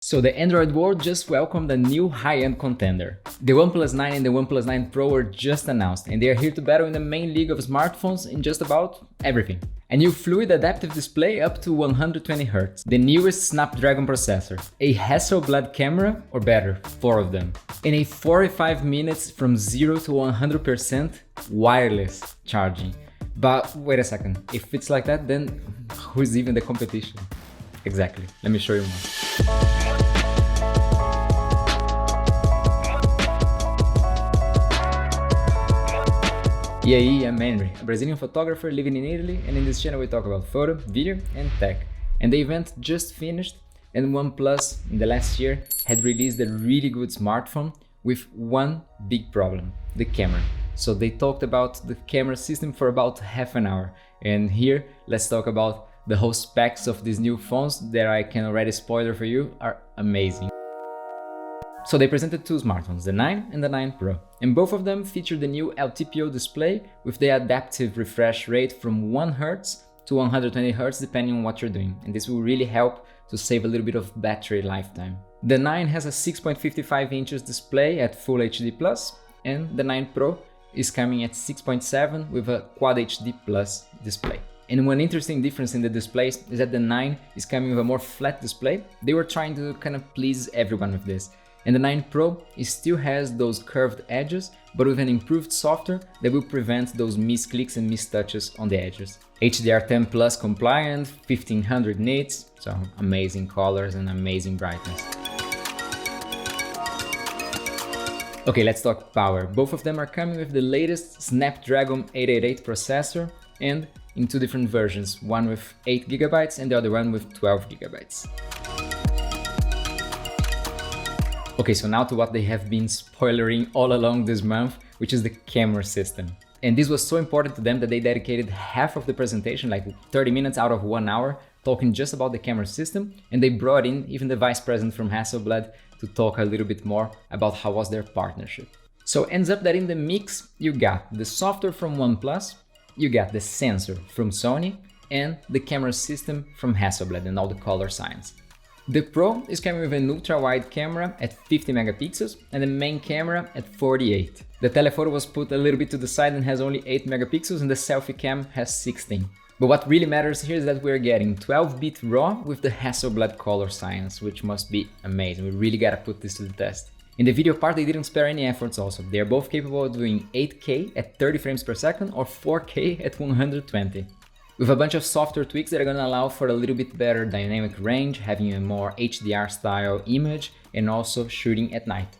So the Android world just welcomed a new high-end contender. The OnePlus 9 and the OnePlus 9 Pro were just announced, and they are here to battle in the main league of smartphones in just about everything. A new fluid adaptive display up to 120Hz, the newest Snapdragon processor, a Hasselblad camera, or better, 4 of them, and a 45 minutes from 0 to 100% wireless charging. But wait a second, if it's like that, then who's even the competition? Exactly, let me show you more. E aí, I'm Henry, a Brazilian photographer living in Italy, and in this channel we talk about photo, video and tech. And the event just finished, and OnePlus in the last year had released a really good smartphone with one big problem, the camera. So they talked about the camera system for about half an hour, and here let's talk about the whole specs of these new phones that I can already spoiler for you are amazing. So they presented two smartphones, the 9 and the 9 Pro, and both of them feature the new LTPO display with the adaptive refresh rate from 1 Hz to 120 Hz depending on what you're doing, and this will really help to save a little bit of battery lifetime. The 9 has a 6.55 inches display at Full HD+, and the 9 Pro is coming at 6.7 with a Quad HD Plus display. And one interesting difference in the displays is that the 9 is coming with a more flat display. They were trying to kind of please everyone with this. And the 9 Pro still has those curved edges, but with an improved software that will prevent those misclicks and mistouches on the edges. HDR10 Plus compliant, 1500 nits, so amazing colors and amazing brightness. Okay, let's talk power. Both of them are coming with the latest Snapdragon 888 processor and in two different versions, one with 8GB and the other one with 12GB. Okay, so now to what they have been spoilering all along this month, which is the camera system. And this was so important to them that they dedicated half of the presentation, like 30 minutes out of 1 hour, talking just about the camera system, and they brought in even the vice president from Hasselblad to talk a little bit more about how was their partnership. So ends up that in the mix, you got the software from OnePlus, you got the sensor from Sony, and the camera system from Hasselblad and all the color science. The Pro is coming with an ultra-wide camera at 50 megapixels and the main camera at 48. The telephoto was put a little bit to the side and has only 8 megapixels and the selfie cam has 16. But what really matters here is that we're getting 12-bit RAW with the Hasselblad color science, which must be amazing. We really gotta put this to the test. In the video part, they didn't spare any efforts also. They are both capable of doing 8K at 30 frames per second or 4K at 120. With a bunch of software tweaks that are gonna allow for a little bit better dynamic range, having a more HDR style image, and also shooting at night.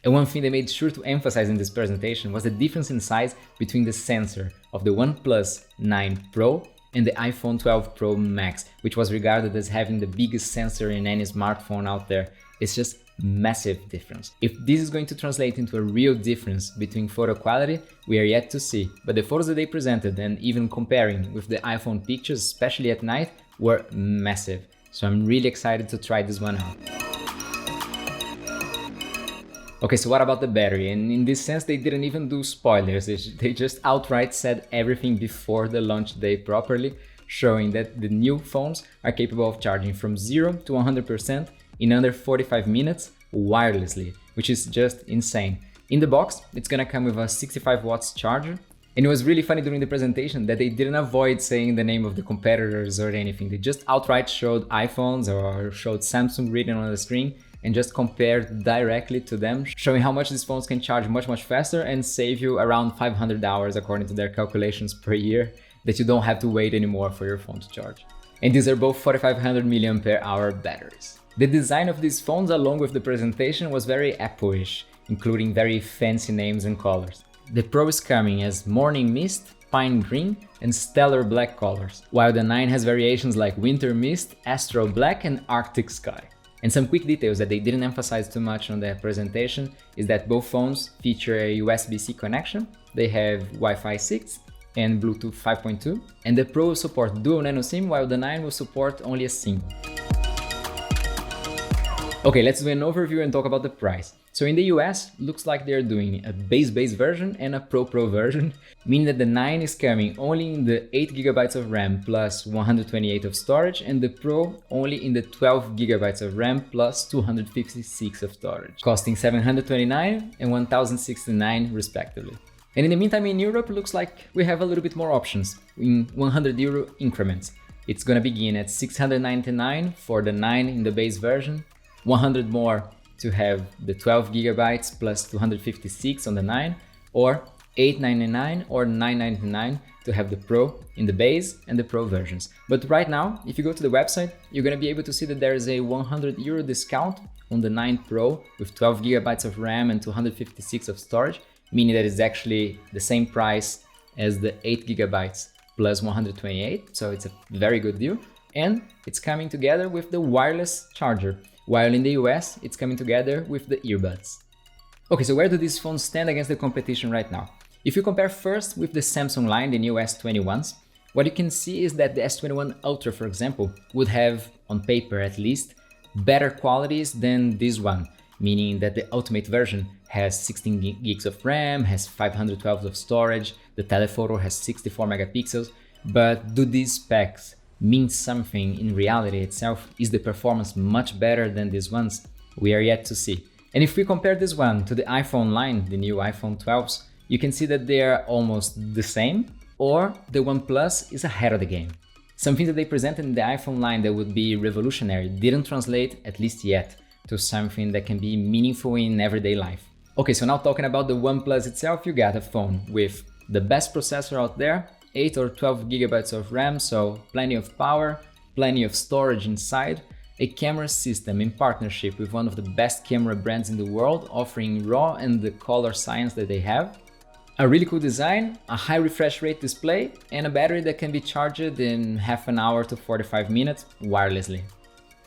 And one thing they made sure to emphasize in this presentation was the difference in size between the sensor of the OnePlus 9 Pro and the iPhone 12 Pro Max, which was regarded as having the biggest sensor in any smartphone out there. It's just massive difference. If this is going to translate into a real difference between photo quality, we are yet to see, but the photos that they presented and even comparing with the iPhone pictures, especially at night, were massive. So I'm really excited to try this one out. Okay, so what about the battery? And in this sense, they didn't even do spoilers. They just outright said everything before the launch day properly, showing that the new phones are capable of charging from 0 to 100% in under 45 minutes wirelessly, which is just insane. In the box, it's gonna come with a 65 watts charger, and it was really funny during the presentation that they didn't avoid saying the name of the competitors or anything. They just outright showed iPhones or showed Samsung written on the screen and just compared directly to them, showing how much these phones can charge much faster and save you around 500 hours according to their calculations per year, that you don't have to wait anymore for your phone to charge. And these are both 4500 mAh batteries. The design of these phones along with the presentation was very Apple-ish, including very fancy names and colors. The Pro is coming as Morning Mist, Pine Green and Stellar Black colors, while the 9 has variations like Winter Mist, Astral Black and Arctic Sky. And some quick details that they didn't emphasize too much on the presentation is that both phones feature a USB-C connection, they have Wi-Fi 6 and Bluetooth 5.2, and the Pro will support dual nano SIM while the 9 will support only a single. Okay, let's do an overview and talk about the price. So in the US, looks like they're doing a base version and a Pro version, meaning that the 9 is coming only in the 8GB of RAM plus 128 of storage, and the Pro only in the 12GB of RAM plus 256 of storage, costing $729 and $1,069 respectively. And in the meantime, in Europe, looks like we have a little bit more options in €100 increments. It's gonna begin at $699 for the 9 in the base version, 100 more to have the 12GB plus 256 on the 9, or $899 or $999 to have the Pro in the base and the Pro versions. But right now, if you go to the website, you're gonna be able to see that there is a €100 discount on the 9 Pro with 12GB of RAM and 256 of storage, meaning that it's actually the same price as the 8GB plus 128, so it's a very good deal. And it's coming together with the wireless charger, while in the US, it's coming together with the earbuds. Okay, so where do these phones stand against the competition right now? If you compare first with the Samsung line, the new S21s, what you can see is that the S21 Ultra, for example, would have, on paper at least, better qualities than this one, meaning that the Ultimate version has 16 gigs of RAM, has 512 of storage, the telephoto has 64 megapixels, but do these specs mean something in reality itself? Is the performance much better than these ones? We are yet to see. And if we compare this one to the iPhone line, the new iPhone 12s, you can see that they are almost the same, or the OnePlus is ahead of the game. Something that they presented in the iPhone line that would be revolutionary didn't translate, at least yet, to something that can be meaningful in everyday life. Okay, so now talking about the OnePlus itself, you got a phone with the best processor out there, 8 or 12GB of RAM, so plenty of power, plenty of storage inside, a camera system in partnership with one of the best camera brands in the world, offering RAW and the color science that they have, a really cool design, a high refresh rate display, and a battery that can be charged in half an hour to 45 minutes wirelessly.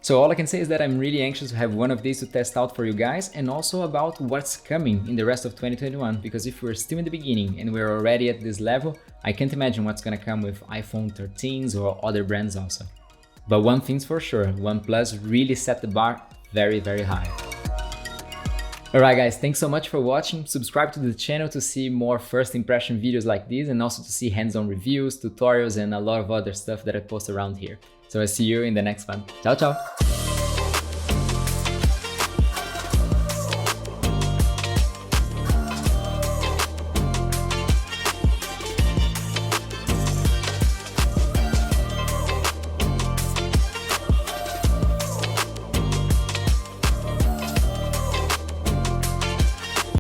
So all I can say is that I'm really anxious to have one of these to test out for you guys, and also about what's coming in the rest of 2021, because if we're still in the beginning and we're already at this level, I can't imagine what's gonna come with iPhone 13s or other brands also. But one thing's for sure, OnePlus really set the bar very, very high. Alright guys, thanks so much for watching. Subscribe to the channel to see more first impression videos like these, and also to see hands-on reviews, tutorials, and a lot of other stuff that I post around here. So I'll see you in the next one. Ciao, ciao!